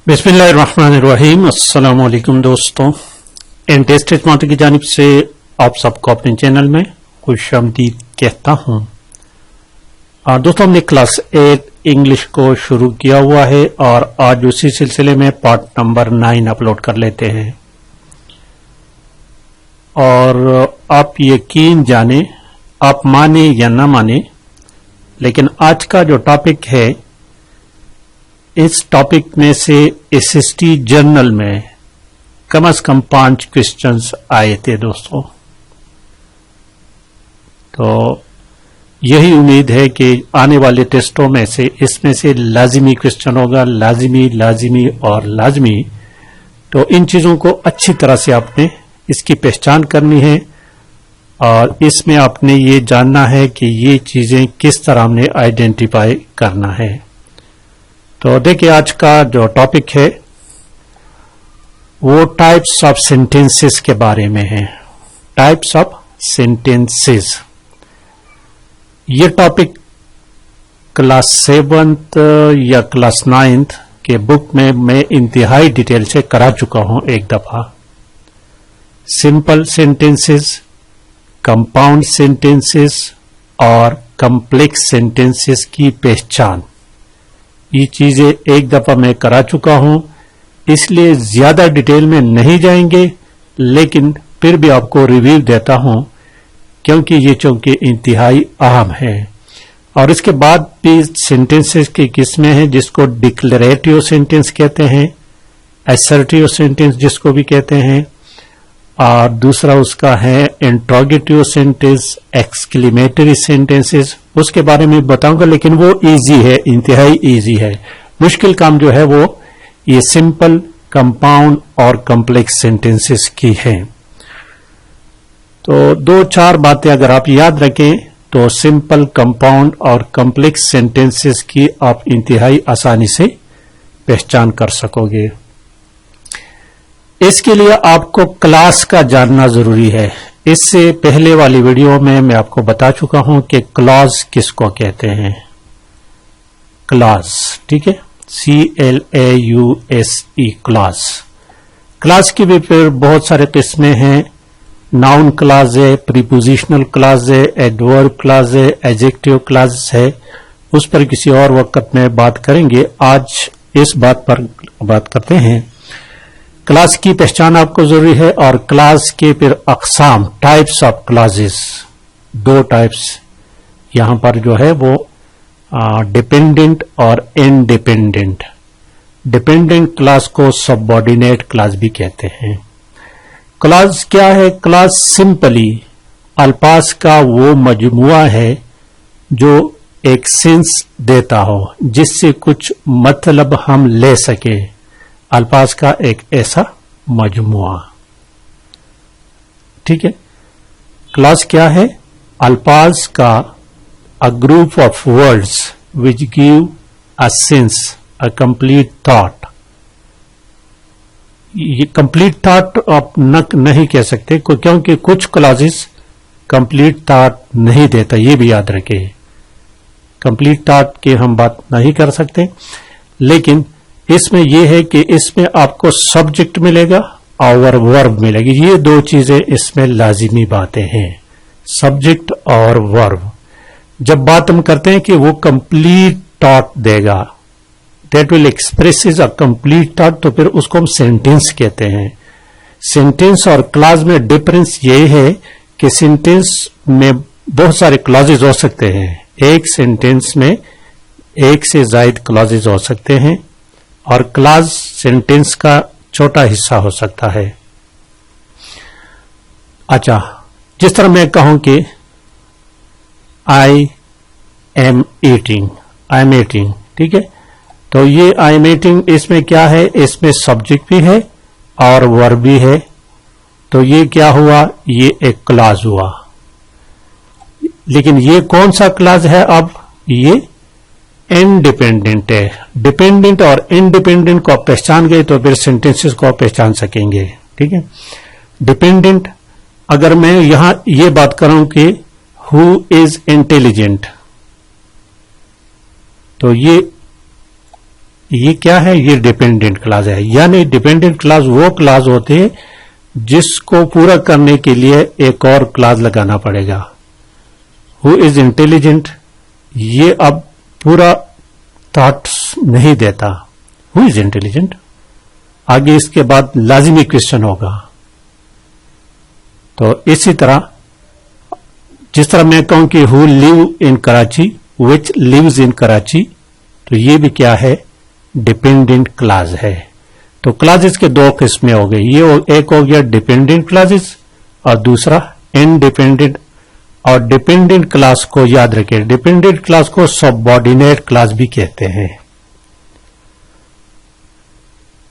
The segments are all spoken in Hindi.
बिस्मिल्लाहिर्रहमानिर्रहीम। अस्सलाम वालेकुम दोस्तों, टेस्ट मार्ट की जानिब से आप सबको अपने चैनल में खुशामदीद कहता हूँ। दोस्तों, हमने क्लास 8 इंग्लिश को शुरू किया हुआ है और आज उसी सिलसिले में पार्ट नंबर 9 अपलोड कर लेते हैं। और आप यकीन जाने, आप माने या ना माने, लेकिन आज का जो टॉपिक है, इस टॉपिक में से एसएसटी जर्नल में कम से कम 5 क्वेश्चंस आए थे दोस्तों। तो यही उम्मीद है कि आने वाले टेस्टों में से इसमें से लाजिमी क्वेश्चन होगा, लाजिमी और लाजिमी। तो इन चीजों को अच्छी तरह से आपने इसकी पहचान करनी है और इसमें आपने ये जानना है कि ये चीजें किस तरह हमने आइडेंटिफाई करना है। तो देखिए, आज का जो टॉपिक है वो टाइप्स ऑफ सेंटेंसेस के बारे में है। टाइप्स ऑफ सेंटेंसेस, ये टॉपिक क्लास 7th या क्लास 9th के बुक में मैं इंतहाई डिटेल से करा चुका हूं एक दफा। सिंपल सेंटेंसेस, कंपाउंड सेंटेंसेस और कॉम्प्लेक्स सेंटेंसेस की पहचान, ये चीजें एक दफा मैं करा चुका हूं, इसलिए ज्यादा डिटेल में नहीं जाएंगे, लेकिन फिर भी आपको रिव्यू देता हूं क्योंकि ये चूंकि इंतहाई अहम है। और इसके बाद भी सेंटेंसेस की किस्में हैं जिसको डिक्लेरेटिव सेंटेंस कहते हैं, असर्टिव सेंटेंस जिसको भी कहते हैं, और दूसरा उसका है इंट्रोगेटिव सेंटेंस, एक्सक्लेमेटरी सेंटेंसेस। उसके बारे में बताऊंगा, लेकिन वो इजी है, इंतहाई इजी है। मुश्किल काम जो है वो ये सिंपल, कंपाउंड और कॉम्प्लेक्स सेंटेंसेस की है। तो 2-4 बातें अगर आप याद रखें तो सिंपल, कंपाउंड और कॉम्प्लेक्स सेंटेंसेस की आप इंतहाई आसानी से पहचान कर सकोगे। इसके लिए आपको क्लास का जानना जरूरी है। इससे पहले वाली वीडियो में मैं आपको बता चुका हूं कि क्लॉज किसको कहते हैं। क्लॉज, ठीक है, CLAUSE, क्लॉज। क्लॉज की भी फिर बहुत सारे किस्में हैं। नाउन क्लॉज है, प्रीपोजिशनल क्लॉज है, एडवर्ब क्लॉज है, एडजेक्टिव क्लॉज है। उस पर किसी और वक्त में बात करेंगे। आज इस बात पर बात करते हैं। क्लास की पहचान आपको जरूरी है और क्लास के फिर अकसाम, टाइप्स ऑफ क्लासेस, 2 टाइप्स यहां पर जो है वो डिपेंडेंट और इंडिपेंडेंट। डिपेंडेंट क्लास को सबऑर्डिनेट क्लास भी कहते हैं। क्लास क्या है? क्लास सिंपली अल्फाज का वो मजमुआ है जो एक सेंस देता हो, जिससे कुछ मतलब हम ले सके। अल्फाज का एक ऐसा मजमुआ, ठीक है। क्लॉज क्या है? अल्फाज का a group of words which give a sense, a complete thought. ये कंप्लीट थॉट आप नहीं कह सकते क्योंकि कुछ क्लॉजेस कंप्लीट थॉट नहीं देता, ये भी याद रखें। कंप्लीट थॉट की हम बात नहीं कर सकते, लेकिन इसमें यह है कि इसमें आपको सब्जेक्ट मिलेगा और वर्ब मिलेगी। ये 2 चीजें इसमें लाजिमी बातें हैं, सब्जेक्ट और वर्ब। जब बात हम करते हैं कि वो कंप्लीट थॉट देगा, that will express a complete thought, तो फिर उसको हम सेंटेंस कहते हैं। सेंटेंस और क्लॉज में डिफरेंस ये है कि सेंटेंस में बहुत सारे क्लॉजेज हो सकते हैं। एक सेंटेंस में एक से ज्यादा क्लॉजेज हो सकते हैं और क्लॉज सेंटेंस का छोटा हिस्सा हो सकता है। अच्छा, जिस तरह मैं कहूं कि आई एम ईटिंग, ठीक है, तो ये आई एम ईटिंग, इसमें क्या है? इसमें सब्जेक्ट भी है और वर्ब भी है। तो ये क्या हुआ? ये एक क्लॉज हुआ। लेकिन ये कौन सा क्लॉज है? अब ये इंडिपेंडेंट है। डिपेंडेंट और इंडिपेंडेंट को आप पहचान गए तो फिर सेंटेंसेस को आप पहचान सकेंगे, ठीक है। डिपेंडेंट, अगर मैं यहां ये बात करूं कि हु इज इंटेलिजेंट, तो ये क्या है, ये डिपेंडेंट क्लॉज है। यानी डिपेंडेंट क्लॉज वो क्लॉज होते हैं जिसको पूरा करने के लिए एक और क्लॉज लगाना पड़ेगा। हु इज इंटेलिजेंट, ये अब पूरा थॉट्स नहीं देता। हु इज इंटेलिजेंट, आगे इसके बाद लाजिमी क्वेश्चन होगा। तो इसी तरह जिस तरह मैं कहूं कि who live in Karachi, which lives in Karachi, तो ये भी क्या है, डिपेंडेंट क्लॉज है। तो क्लॉजेस के दो किस्में हो गई, ये एक हो गया डिपेंडेंट क्लॉजेस और दूसरा इनडिपेंडेंट। और डिपेंडेंट क्लॉज को याद रखें, डिपेंडेंट क्लॉज को सबऑर्डिनेट क्लॉज भी कहते हैं।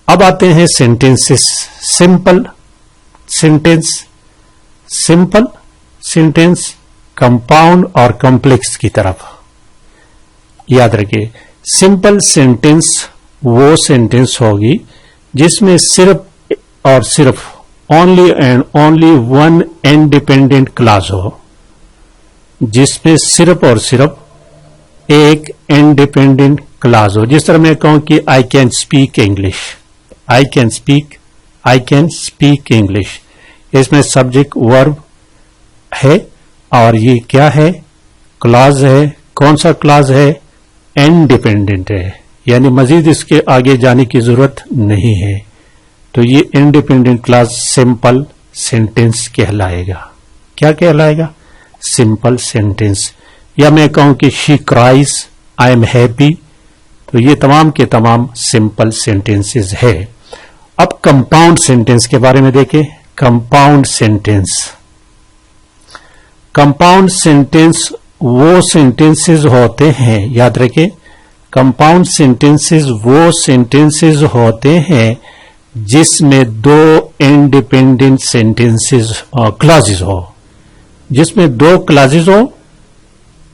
अब आते हैं sentences, simple sentence, simple sentence, compound और कॉम्प्लेक्स की तरफ। याद रखिए, सिंपल सेंटेंस वो सेंटेंस होगी जिसमें सिर्फ और सिर्फ only and only one independent clause हो, जिसमें सिर्फ और सिर्फ एक इंडिपेंडेंट क्लॉज हो। जिस तरह मैं कहूं कि I can speak English, I can speak English, इसमें सब्जेक्ट वर्ब है और ये क्या है, क्लॉज है। कौन सा क्लॉज है, इंडिपेंडेंट है, यानी मजीद इसके आगे जाने की जरूरत नहीं है। तो ये इंडिपेंडेंट क्लॉज सिंपल सेंटेंस कहलाएगा। क्या कहलाएगा, सिंपल सेंटेंस। या मैं कहूं कि she cries, I am happy, तो ये तमाम के तमाम सिंपल सेंटेंसेस है। अब कंपाउंड सेंटेंस के बारे में देखें। कंपाउंड सेंटेंस, कंपाउंड सेंटेंस वो सेंटेंसेस होते हैं, याद रखें, कंपाउंड सेंटेंसेस वो सेंटेंसेस होते हैं जिसमें दो इंडिपेंडेंट सेंटेंसेस क्लॉजेस हो, जिसमें दो क्लॉजेस हो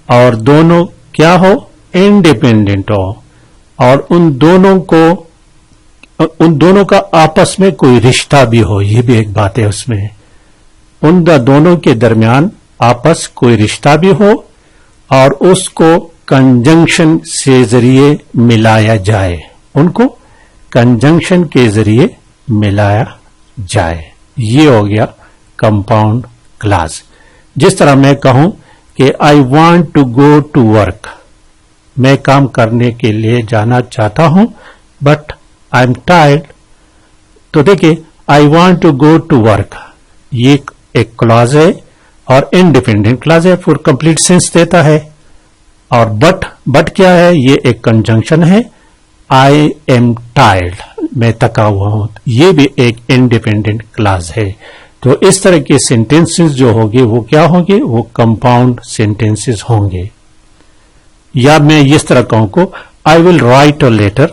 और दोनों क्या हो, इंडिपेंडेंट हो, और उन दोनों का आपस में कोई रिश्ता भी हो। ये भी एक बात है उसमें, उन दोनों के दरमियान आपस कोई रिश्ता भी हो और उसको कंजंक्शन से जरिए मिलाया जाए, उनको कंजंक्शन के जरिए मिलाया जाए। ये हो गया कंपाउंड क्लॉज। जिस तरह मैं कहूं कि I want to go to work, मैं काम करने के लिए जाना चाहता हूं, बट आई एम टायर्ड। तो देखिए, I want to go to work, ये एक क्लॉज है और इंडिपेंडेंट क्लॉज है, फॉर कंप्लीट सेंस देता है। और बट क्या है, ये एक कंजंक्शन है, आई एम टायर्ड, मैं थका हुआ हूं, ये भी एक इंडिपेंडेंट क्लॉज है। तो इस तरह के सेंटेंसेस जो होंगे वो क्या होंगे, वो कंपाउंड सेंटेंसेस होंगे। या मैं इस तरह कहूं को I will write a letter,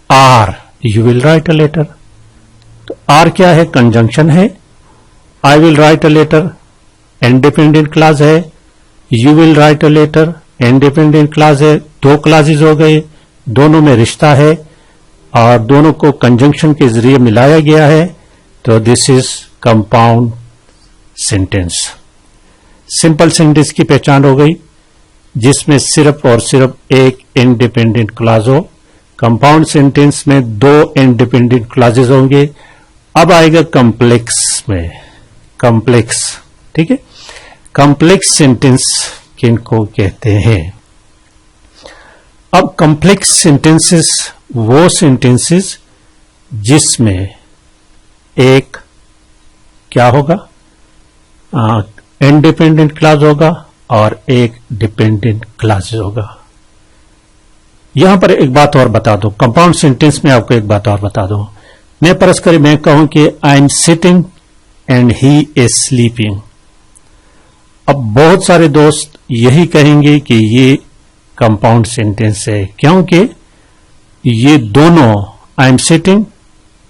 or you will write a letter, तो आर क्या है, कंजंक्शन है। I will write a letter independent clause है, you will write a letter independent clause है। दो क्लॉजेज हो गए, दोनों में रिश्ता है और दोनों को कंजंक्शन के जरिए मिलाया गया है, तो this is compound sentence. Simple sentence की पहचान हो गई, जिसमें सिर्फ और सिर्फ एक इंडिपेंडेंट क्लॉज हो। कंपाउंड सेंटेंस में दो इंडिपेंडेंट क्लॉजेज होंगे। अब आएगा कॉम्प्लेक्स में, कॉम्प्लेक्स, ठीक है। कॉम्प्लेक्स सेंटेंस किनको कहते हैं। अब कॉम्प्लेक्स सेंटेंसेस वो सेंटेंसेस जिसमें एक क्या होगा, इंडिपेंडेंट क्लॉज होगा और एक डिपेंडेंट क्लॉज होगा। यहां पर एक बात और बता दो, कंपाउंड सेंटेंस में आपको एक बात और बता दो। मैं परस्पर मैं कहूं कि आई am sitting and he is sleeping. अब बहुत सारे दोस्त यही कहेंगे कि ये कंपाउंड सेंटेंस है, क्योंकि ये दोनों, आई एम सिटिंग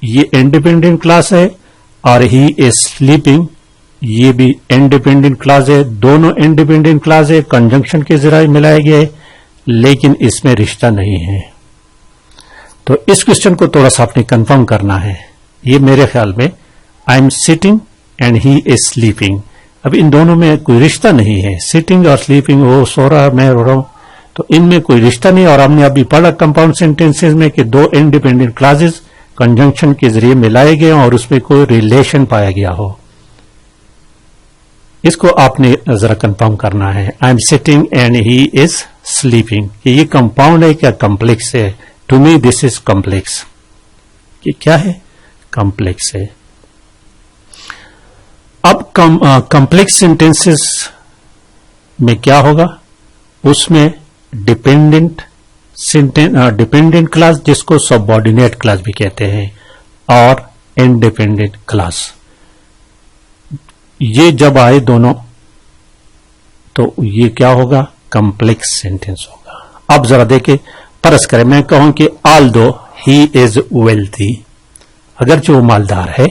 ये इंडिपेंडेंट क्लॉज है और ही इज स्लीपिंग ये भी इंडिपेंडेंट क्लॉज है। दोनों इंडिपेंडेंट क्लॉज है, कंजंक्शन के जरिए मिलाए गए, लेकिन इसमें रिश्ता नहीं है। तो इस क्वेश्चन को थोड़ा सा आपने कंफर्म करना है। ये मेरे ख्याल में आई am sitting and he is sleeping, अब इन दोनों में कोई रिश्ता नहीं है। सिटिंग और स्लीपिंग, वो सो रहा है मैं रो रहा हूं, तो इनमें कोई रिश्ता नहीं। और हमने अभी पढ़ा कंपाउंड सेंटेंसेस में कि दो इंडिपेंडेंट क्लॉजेस कंजंक्शन के जरिए मिलाए गए और उसमें कोई रिलेशन पाया गया हो। इसको आपने जरा कंफर्म करना है। I am sitting and he is sleeping, ये कंपाउंड है क्या कॉम्प्लेक्स है? To me this is complex. ये क्या है? कॉम्प्लेक्स है। अब कॉम्प्लेक्स सेंटेंसेस में क्या होगा? उसमें डिपेंडेंट क्लास, जिसको सबऑर्डिनेट क्लास भी कहते हैं, और इंडिपेंडेंट क्लास, ये जब आए दोनों तो ये क्या होगा? कॉम्प्लेक्स सेंटेंस होगा। अब जरा देखें, फर्ज करें मैं कहूं कि ऑल्दो ही इज वेल्थी, अगर जो मालदार है,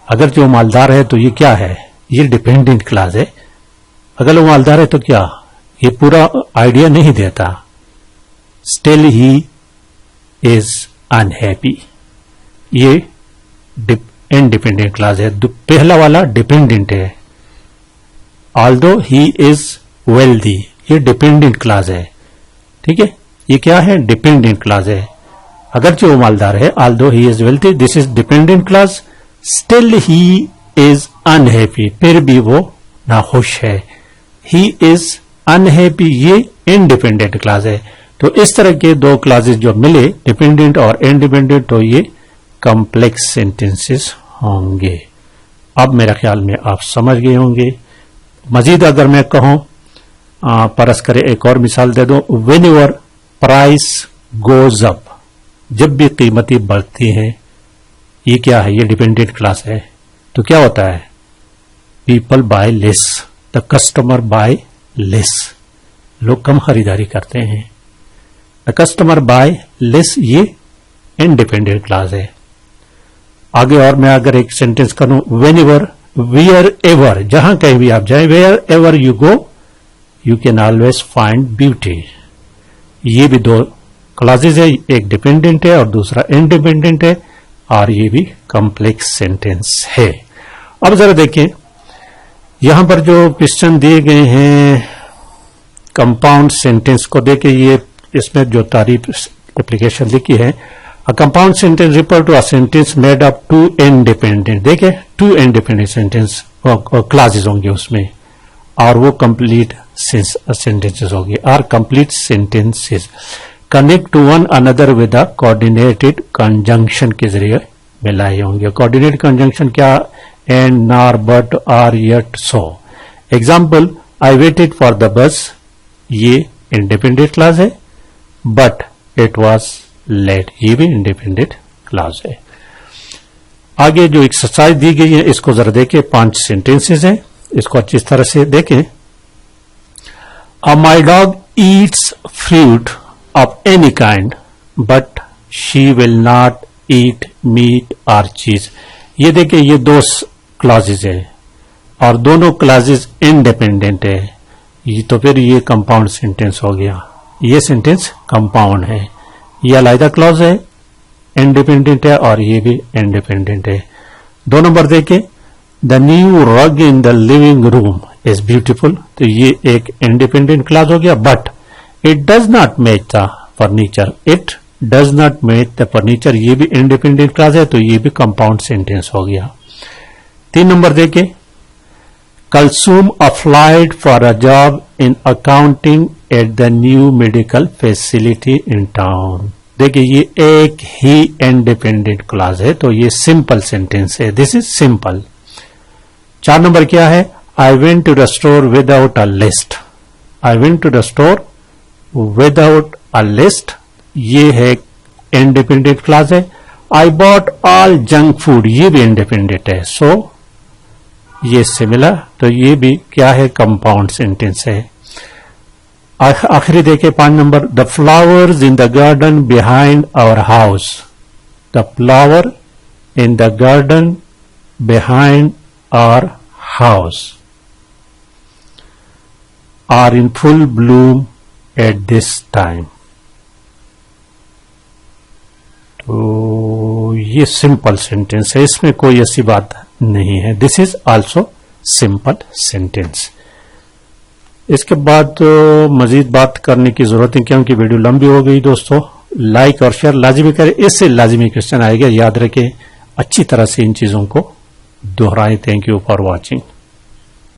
अगर जो मालदार है तो ये क्या है? ये डिपेंडेंट क्लास है। अगर वो मालदार है तो क्या? ये पूरा आइडिया नहीं देता। स्टिल ही इज अनहैप्पी, ये इंडिपेंडेंट क्लास है। पहला वाला डिपेंडेंट है। ऑल्दो ही इज वेल्दी, ये डिपेंडेंट क्लास है। ठीक है, ये क्या है? डिपेंडेंट क्लास है। अगरचे वो मालदार है, although he is wealthy, this is dependent class. Still he is unhappy, फिर भी वो नाखुश है। ही इज अनहैप्पी, ये इंडिपेंडेंट क्लास है। तो इस तरह के दो क्लासेस जो मिले, डिपेंडेंट और इंडिपेंडेंट, तो ये कॉम्प्लेक्स सेंटेंसेस होंगे। अब मेरा ख्याल में आप समझ गए होंगे। मजीद अगर मैं कहूं, परस करे एक और मिसाल दे दो, when your price goes up, जब भी कीमतें बढ़ती हैं, ये क्या है? ये डिपेंडेंट क्लास है। तो क्या होता है? People buy less, the customer buy less, लोग कम खरीदारी करते हैं। द कस्टमर बाय लेस, ये इंडिपेंडेंट क्लास है। आगे और मैं अगर एक सेंटेंस करूं, वेन एवर, वेयर एवर, जहां कहीं भी आप जाए, wherever you go you can always find beauty, ये भी दो क्लासेस है, एक डिपेंडेंट है और दूसरा इंडिपेंडेंट है, और ये भी कॉम्प्लेक्स सेंटेंस है। अब जरा देखें, यहां पर जो क्वेश्चन दिए गए हैं कंपाउंड सेंटेंस को देखें, ये इसमें जो तारीफ एप्लीकेशन लिखी है, A compound sentence refer to a sentence made up two independent, देखे two independent sentence क्लासेस होंगे उसमें, और वो कंप्लीट सेंटेंसेस होंगे। Are complete sentences connect to one another with a coordinated conjunction के जरिए मिलाए होंगे। कोऑर्डिनेटेड कंजंक्शन क्या? And, nor, but, or, yet, so. Example, I waited for the bus, ये इंडिपेंडेंट क्लास है। बट इट वॉज लेट, ये भी इंडिपेंडेंट क्लास है। आगे जो एक्सरसाइज दी गई है, इसको जरा देखें, 5 सेंटेंसेस हैं, इसको अच्छी तरह से देखें। My dog Yeats fruit of any kind but she will not eat meat और चीज। ये देखें, ये 2 क्लासेस है और दोनों क्लासेस इंडिपेंडेंट है, ये तो फिर ये कंपाउंड सेंटेंस हो गया। ये सेंटेंस कंपाउंड है, ये अलग क्लॉज है, इंडिपेंडेंट है, और ये भी इंडिपेंडेंट है। 2 नंबर देखें, द न्यू रग in the living room is beautiful, तो ये एक इंडिपेंडेंट क्लास हो गया। But it does not match the furniture, it does not match the furniture, ये भी इंडिपेंडेंट क्लास है, तो ये भी कंपाउंड सेंटेंस हो गया। 3 नंबर देखें, Kalsum applied for a job in accounting at the new medical facility in town. देखिए, ये एक ही इंडिपेंडेंट क्लास है, तो ये सिंपल सेंटेंस है, दिस इज सिंपल। 4 नंबर क्या है? I went to the store without a list, I went to the store without a list, ये है इंडिपेंडेंट क्लास है। I bought all junk food, ये भी इंडिपेंडेंट है, सो ये सिमिलर, तो ये भी क्या है? कंपाउंड सेंटेंस है। आखिरी देखे 5 number, the flowers in the garden behind our house, the flower in the garden behind our house are in full bloom at this time. तो ये सिंपल सेंटेंस है, इसमें कोई ऐसी बात नहीं है, this is also simple sentence. इसके बाद मजीद बात करने की जरूरत है क्योंकि वीडियो लंबी हो गई। दोस्तों लाइक और शेयर लाजमी करें, इससे लाजमी क्वेश्चन आएगा। याद रखें, अच्छी तरह से इन चीजों को दोहराएं। Thank you for watching.